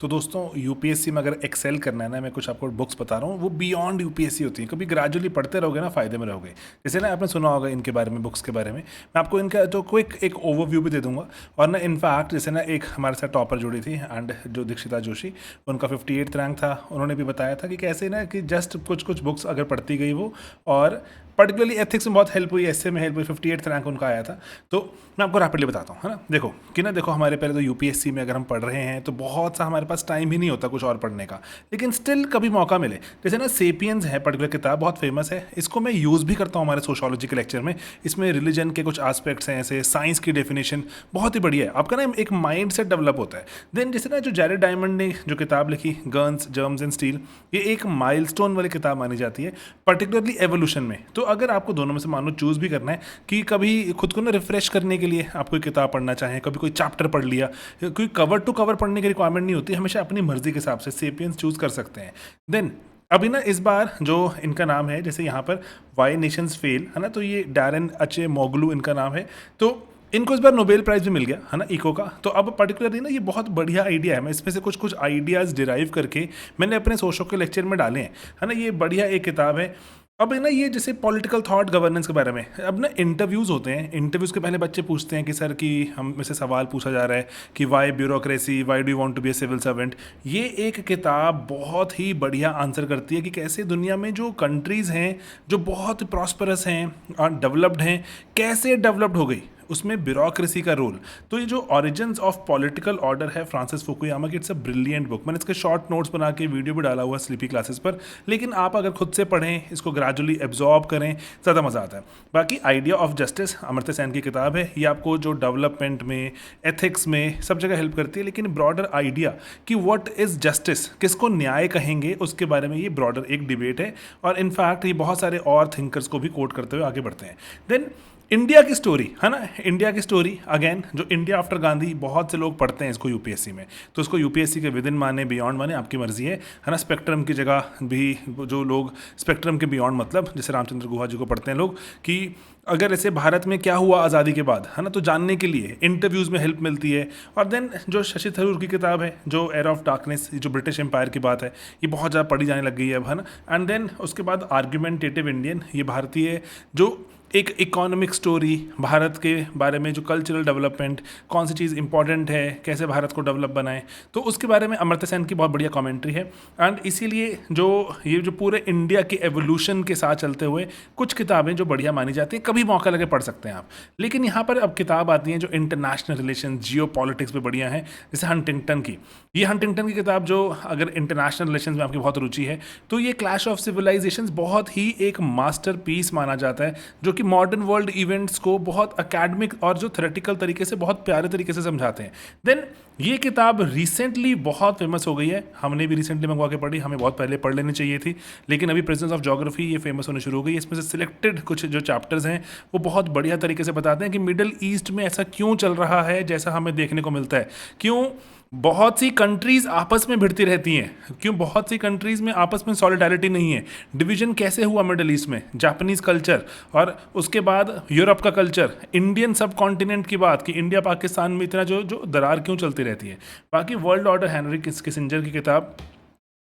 तो दोस्तों यूपीएससी में अगर एक्सेल करना है ना, मैं कुछ आपको बुक्स बता रहा हूँ, वो बियॉन्ड यूपीएससी होती है। कभी ग्रेजुअली पढ़ते रहोगे ना, फायदे में रहोगे। जैसे ना आपने सुना होगा इनके बारे में, बुक्स के बारे में। मैं आपको इनका तो क्विक एक ओवरव्यू भी दे दूंगा। और ना इनफैक्ट जैसे ना एक हमारे साथ टॉपर जुड़ी थी एंड जो दीक्षिता जोशी, उनका 58th रैंक था। उन्होंने भी बताया था कि कैसे ना कि जस्ट कुछ कुछ बुक्स अगर पढ़ती गई वो, और पर्टिकुलरली एथिक्स में बहुत हेल्प हुई, एसए में हेल्प हुई, 58th रैंक उनका आया था। तो मैं आपको रैपिडली बताता हूँ, है ना। देखो कि ना, देखो हमारे पहले तो यूपीएससी में अगर हम पढ़ रहे हैं तो बहुत सा हमारे पास टाइम ही नहीं होता कुछ और पढ़ने का, लेकिन स्टिल कभी मौका मिले। जैसे ना सेपियंस है पर्टिकुलर किताब, बहुत फेमस है। इसको मैं यूज़ भी करता हूँ हमारे सोशोलॉजी के लेक्चर में। इसमें रिलीजन के कुछ एस्पेक्ट्स हैं, ऐसे साइंस की डेफिनेशन बहुत ही बढ़िया है। आपका ना एक माइंड सेट डेवलप होता है। देन जैसे ना जो जैरेड डायमंड ने जो किताब लिखी, गन्स जर्म्स एंड स्टील, ये एक माइलस्टोन वाली किताब मानी जाती है, पर्टिकुलरली एवोल्यूशन में। तो अगर आपको दोनों में से मानो चूज़ भी करना है कि कभी खुद को ना रिफ्रेश करने के लिए आप कोई किताब पढ़ना चाहें, कभी कोई चैप्टर पढ़ लिया, कोई कवर टू कवर पढ़ने की रिक्वायरमेंट नहीं होती, हमेशा अपनी मर्जी के हिसाब से सेपियंस चूज़ कर सकते हैं। देन अभी ना इस बार जो इनका नाम है, जैसे यहाँ पर वाई नेशंस फेल, है ना, तो ये डैरन अचे मोगलू इनका नाम है। तो इनको इस बार नोबेल प्राइज भी मिल गया, है ना, इको का। तो अब पर्टिकुलरली ना ये बहुत बढ़िया आइडिया है। मैं इसमें से कुछ कुछ आइडियाज़ डिराइव करके मैंने अपने सोशो के लेक्चर में डाले हैं, है ना। ये बढ़िया एक किताब है। अब है ना, ये जैसे पॉलिटिकल थॉट गवर्नेंस के बारे में, अब ना इंटरव्यूज़ होते हैं। इंटरव्यूज़ के पहले बच्चे पूछते हैं कि सर, कि हम में से सवाल पूछा जा रहा है कि why bureaucracy, why do you want to be a civil servant. ये एक किताब बहुत ही बढ़िया आंसर करती है कि कैसे दुनिया में जो कंट्रीज़ हैं जो बहुत प्रॉस्परस हैं और डेवलप्ड हैं, कैसे डेवलप्ड हो गई, उसमें ब्यूरोक्रेसी का रोल। तो ये जो ओरिजिन्स ऑफ पॉलिटिकल ऑर्डर है फ्रांसिस फुकुयामा की, इट्स अ ब्रिलियंट बुक। मैंने इसके शॉर्ट नोट्स बना के वीडियो भी डाला हुआ स्लीपी क्लासेस पर, लेकिन आप अगर खुद से पढ़ें, इसको ग्रेजुअली एब्जॉर्ब करें, ज़्यादा मज़ा आता है। बाकी idea of justice Amartya Sen की किताब है। ये आपको जो डेवलपमेंट में, एथिक्स में, सब जगह हेल्प करती है। लेकिन ब्रॉडर आइडिया कि व्हाट इज़ जस्टिस, किसको न्याय कहेंगे, उसके बारे में ये ब्रॉडर एक डिबेट है। और इनफैक्ट ये बहुत सारे और थिंकर्स को भी कोट करते हुए आगे बढ़ते हैं। देन इंडिया की स्टोरी, है ना, इंडिया की स्टोरी अगेन, जो इंडिया आफ्टर गांधी, बहुत से लोग पढ़ते हैं इसको यूपीएससी में। तो इसको यूपीएससी के विद इन माने, बियॉन्ड माने, आपकी मर्जी है ना। स्पेक्ट्रम की जगह भी जो लोग स्पेक्ट्रम के बियॉन्ड, मतलब जैसे रामचंद्र गुहा जी को पढ़ते हैं लोग, कि अगर ऐसे भारत में क्या हुआ आज़ादी के बाद, है ना, तो जानने के लिए इंटरव्यूज़ में हेल्प मिलती है। और देन जो शशि थरूर की किताब है, जो एयर ऑफ डार्कनेस, जो ब्रिटिश एम्पायर की बात है, ये बहुत ज़्यादा पढ़ी जाने लग गई है अब, है ना। एंड देन उसके बाद आर्ग्यूमेंटेटिव इंडियन, ये भारतीय जो एक इकोनॉमिक स्टोरी, भारत के बारे में, जो कल्चरल डेवलपमेंट, कौन सी चीज़ इंपॉर्टेंट है, कैसे भारत को डेवलप बनाएं, तो उसके बारे में अमर्त्य सेन की बहुत बढ़िया कमेंट्री है। एंड इसीलिए जो ये जो पूरे इंडिया के एवोल्यूशन के साथ चलते हुए कुछ किताबें जो बढ़िया मानी जाती हैं, कभी मौका लगे पढ़ सकते हैं आप। लेकिन यहाँ पर अब किताब आती हैं जो इंटरनेशनल रिलेशन, जियो पॉलिटिक्स पर बढ़िया हैं, जैसे हंटिंगटन की। ये हंटिंगटन की किताब, जो अगर इंटरनेशनल रिलेशन में आपकी बहुत रुचि है, तो ये क्लैश ऑफ सिविलाइजेशंस बहुत ही एक मास्टर पीस माना जाता है, जो कि मॉडर्न वर्ल्ड इवेंट्स को बहुत अकेडमिक और जो थ्योरेटिकल तरीके से, बहुत प्यारे तरीके से समझाते हैं। देन ये किताब रिसेंटली बहुत फेमस हो गई है। हमने भी रिसेंटली मंगवा के पढ़ी, हमें बहुत पहले पढ़ लेनी चाहिए थी, लेकिन अभी प्रेजेंस ऑफ ज्योग्राफी ये फेमस होनी शुरू हो गई। इसमें से सिलेक्टेड कुछ जो चैप्टर्स हैं वो बहुत बढ़िया तरीके से बताते हैं कि मिडिल ईस्ट में ऐसा क्यों चल रहा है जैसा हमें देखने को मिलता है, क्यों बहुत सी कंट्रीज़ आपस में भिड़ती रहती हैं, क्यों बहुत सी कंट्रीज़ में आपस में सॉलिडारिटी नहीं है, डिवीजन कैसे हुआ मिडिल ईस्ट में, जापानीज़ कल्चर, और उसके बाद यूरोप का कल्चर, इंडियन सब कॉन्टिनेंट की बात, कि इंडिया पाकिस्तान में इतना जो जो दरार क्यों चलती रहती है। बाकी वर्ल्ड ऑर्डर हेनरी किसिंजर की किताब,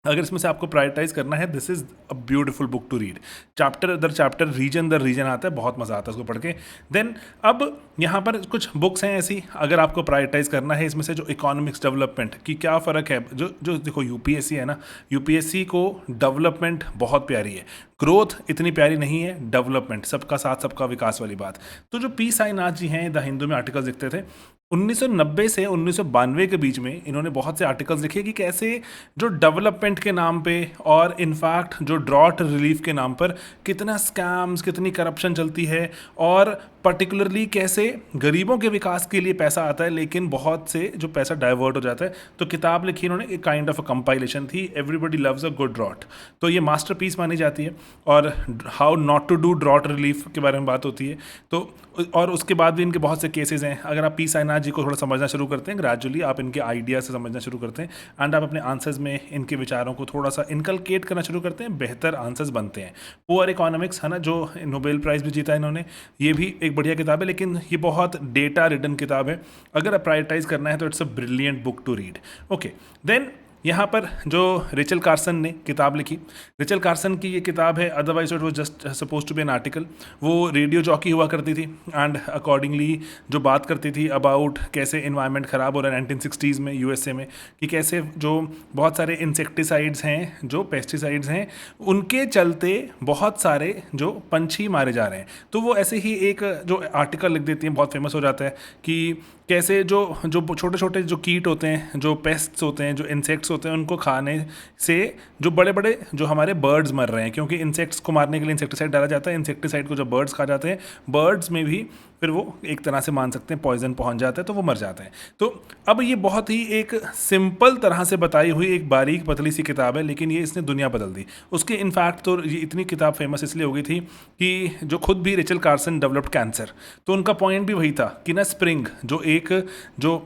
अगर इसमें से आपको प्रायोरिटाइज करना है, this is a beautiful book to read. Chapter दर चैप्टर, रीजन दर रीजन आता है, बहुत मज़ा आता है उसको पढ़ के। देन अब यहाँ पर कुछ बुक्स हैं ऐसी, अगर आपको प्रायोरिटाइज करना है इसमें से, जो इकोनॉमिक्स डेवलपमेंट की क्या फ़र्क है, जो जो देखो यूपीएससी है ना, यूपीएससी को डेवलपमेंट बहुत प्यारी है, ग्रोथ इतनी प्यारी नहीं है, डेवलपमेंट, सबका साथ सबका विकास वाली बात। तो जो पी साईनाथ जी हैं, द हिंदू में आर्टिकल्स लिखते थे, 1990 से 1992 के बीच में इन्होंने बहुत से आर्टिकल्स लिखे कि कैसे जो डेवलपमेंट के नाम पे, और इनफैक्ट जो ड्रॉट रिलीफ के नाम पर कितना स्कैम्स, कितनी करप्शन चलती है, और पर्टिकुलरली कैसे गरीबों के विकास के लिए पैसा आता है लेकिन बहुत से जो पैसा डाइवर्ट हो जाता है। तो किताब लिखी इन्होंने, एक काइंड ऑफ अ कंपाइलेशन थी, everybody loves a good drought. तो ये मास्टरपीस मानी जाती है। और how not to do drought relief के बारे में बात होती है। तो और उसके बाद भी इनके बहुत से केसेस हैं। अगर आप पी साईनाथ जी को थोड़ा समझना शुरू करते हैं, ग्रेजुअली आप इनके आइडिया से समझना शुरू करते हैं एंड आप अपने आंसर्स में इनके विचारों को थोड़ा सा इनकलकेट करना शुरू करते हैं, बेहतर आंसर्स बनते हैं। पुअर इकोनॉमिक्स है ना, जो नोबेल प्राइज़ भी जीता इन्होंने, ये भी एक बढ़िया किताब है, लेकिन ये बहुत डेटा रिडन किताब है। अगर आप प्रायोरिटाइज करना है तो it's a brilliant book to read. Okay, then यहाँ पर जो रेचल कार्सन ने किताब लिखी, रेचल कार्सन की ये किताब है, otherwise it was just suppose to be an article. वो रेडियो जॉकी हुआ करती थी एंड अकॉर्डिंगली जो बात करती थी अबाउट कैसे इन्वायरमेंट ख़राब हो रहा है 1960s में यूएसए में, कि कैसे जो बहुत सारे इंसेक्टिसाइड्स हैं, जो पेस्टिसाइड्स हैं, उनके चलते बहुत सारे जो पंछी मारे जा रहे हैं। तो वो ऐसे ही एक जो आर्टिकल लिख देती हैं, बहुत फेमस हो जाता है कि कैसे जो जो छोटे छोटे जो कीट होते हैं, जो पेस्ट्स होते हैं, जो इंसेक्ट्स होते हैं, उनको खाने से जो बड़े बड़े जो हमारे बर्ड्स मर रहे हैं, क्योंकि इंसेक्ट्स को मारने के लिए इंसेक्टिसाइड डाला जाता है। इंसेक्टिसाइड को जब बर्ड्स खा जाते हैं, बर्ड्स में भी फिर वो एक तरह से मान सकते हैं पॉइजन पहुंच जाता है, तो वो मर जाते हैं। तो अब ये बहुत ही एक सिंपल तरह से बताई हुई एक बारीक पतली सी किताब है, लेकिन ये इसने दुनिया बदल दी। उसके इनफैक्ट तो ये इतनी किताब फेमस इसलिए हो गई थी कि जो खुद भी रेचल कार्सन डेवलप्ड कैंसर, तो उनका पॉइंट भी वही था कि ना स्प्रिंग जो एक जो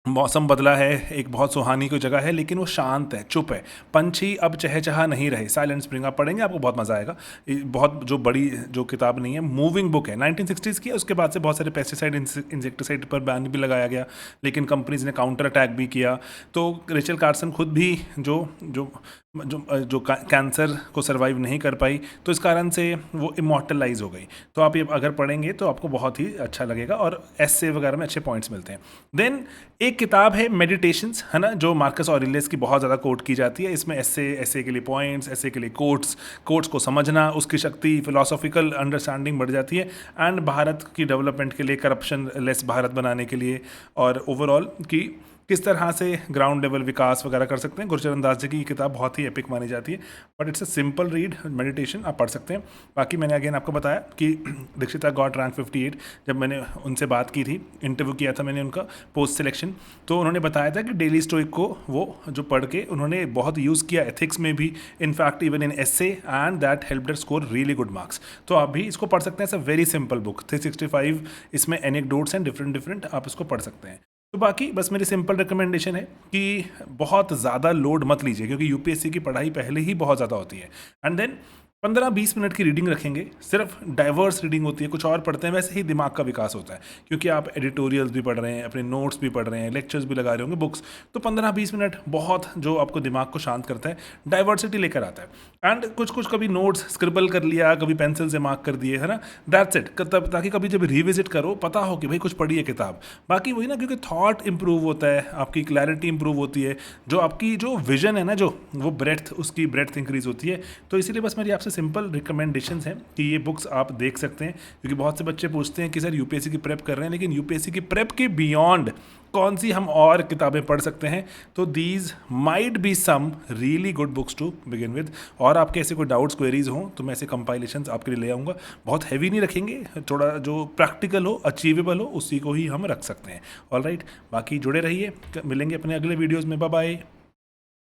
मौसम बदला है, एक बहुत सुहानी कोई जगह है, लेकिन वो शांत है, चुप है, पंछी अब चहचहा नहीं रहे। साइलेंट स्प्रिंग आप पढ़ेंगे, आपको बहुत मज़ा आएगा। बहुत जो बड़ी जो किताब नहीं है, मूविंग बुक है, 1960s की है। उसके बाद से बहुत सारे पेस्टिसाइड इंसेक्टिसाइड पर बैन भी लगाया गया, लेकिन कंपनीज ने काउंटर अटैक भी किया। तो रेचल कार्सन खुद भी जो जो जो जो कैंसर को सर्वाइव नहीं कर पाई, तो इस कारण से वो इमॉर्टलाइज हो गई। तो आप ये अगर पढ़ेंगे तो आपको बहुत ही अच्छा लगेगा, और एस्से वगैरह में अच्छे पॉइंट्स मिलते हैं। देन एक किताब है मेडिटेशंस, है ना, जो मार्कस ऑरेलियस की बहुत ज़्यादा कोट की जाती है। इसमें एस्से के लिए पॉइंट्स, एस्से के लिए कोट्स को समझना, उसकी शक्ति, फिलोसॉफिकल अंडरस्टैंडिंग बढ़ जाती है, एंड भारत की डेवलपमेंट के लिए, करप्शन लेस भारत बनाने के लिए, और ओवरऑल की किस तरह से ग्राउंड लेवल विकास वगैरह कर सकते हैं। गुरचरण दास जी की किताब बहुत ही एपिक मानी जाती है, but it's a simple read, meditation आप पढ़ सकते हैं। बाकी मैंने अगेन आपको बताया कि दीक्षिता गॉट रैंक 58। जब मैंने उनसे बात की थी, इंटरव्यू किया था मैंने उनका पोस्ट सिलेक्शन, तो उन्होंने बताया था कि डेली स्टोइक को वो जो पढ़ के उन्होंने बहुत यूज़ किया एथिक्स में भी, in fact even in essay, and that helped her score really good marks. तो आप भी इसको पढ़ सकते हैं। It's a very simple book, 365 इसमें एनेक्डोट्स हैं डिफरेंट, आप इसको पढ़ सकते हैं। तो बाकी बस मेरी सिंपल रिकमेंडेशन है कि बहुत ज़्यादा लोड मत लीजिए, क्योंकि यूपीएससी की पढ़ाई पहले ही बहुत ज़्यादा होती है। एंड देन 15-20 मिनट की रीडिंग रखेंगे, सिर्फ डाइवर्स रीडिंग होती है, कुछ और पढ़ते हैं, वैसे ही दिमाग का विकास होता है, क्योंकि आप एडिटोरियल्स भी पढ़ रहे हैं, अपने नोट्स भी पढ़ रहे हैं, लेक्चर्स भी लगा रहे होंगे, बुक्स। तो 15-20 मिनट बहुत जो आपको दिमाग को शांत करता है, डाइवर्सिटी लेकर आता है। एंड कुछ कभी नोट्स स्क्रिबल कर लिया, कभी पेंसिल से मार्क कर दिए, है ना, दैट्स इट, ताकि कभी जब रिविजिट करो पता हो कि भाई कुछ पढ़ी है किताब। बाकी वही ना, क्योंकि थॉट इंप्रूव होता है, आपकी क्लैरिटी इंप्रूव होती है, जो आपकी जो विजन है ना, जो वो ब्रेथ, उसकी ब्रेथ इंक्रीज होती है। तो इसीलिए बस मेरी आपसे सिंपल रिकमेंडेशंस हैं कि ये बुक्स आप देख सकते हैं, क्योंकि बहुत से बच्चे पूछते हैं कि सर यूपीएससी की प्रेप कर रहे हैं, लेकिन यूपीएससी की प्रेप के बियॉन्ड कौन सी हम और किताबें पढ़ सकते हैं। तो these might be some really good books to begin with. और आपके ऐसे कोई डाउट्स, क्वेरीज हों, तो मैं ऐसे कंपाइलेशंस आपके लिए ले आऊँगा। बहुत हैवी नहीं रखेंगे, थोड़ा जो प्रैक्टिकल हो, अचीवेबल हो, उसी को ही हम रख सकते हैं। ऑलराइट, बाकी जुड़े रहिए, मिलेंगे अपने अगले वीडियोज़ में। Bye bye.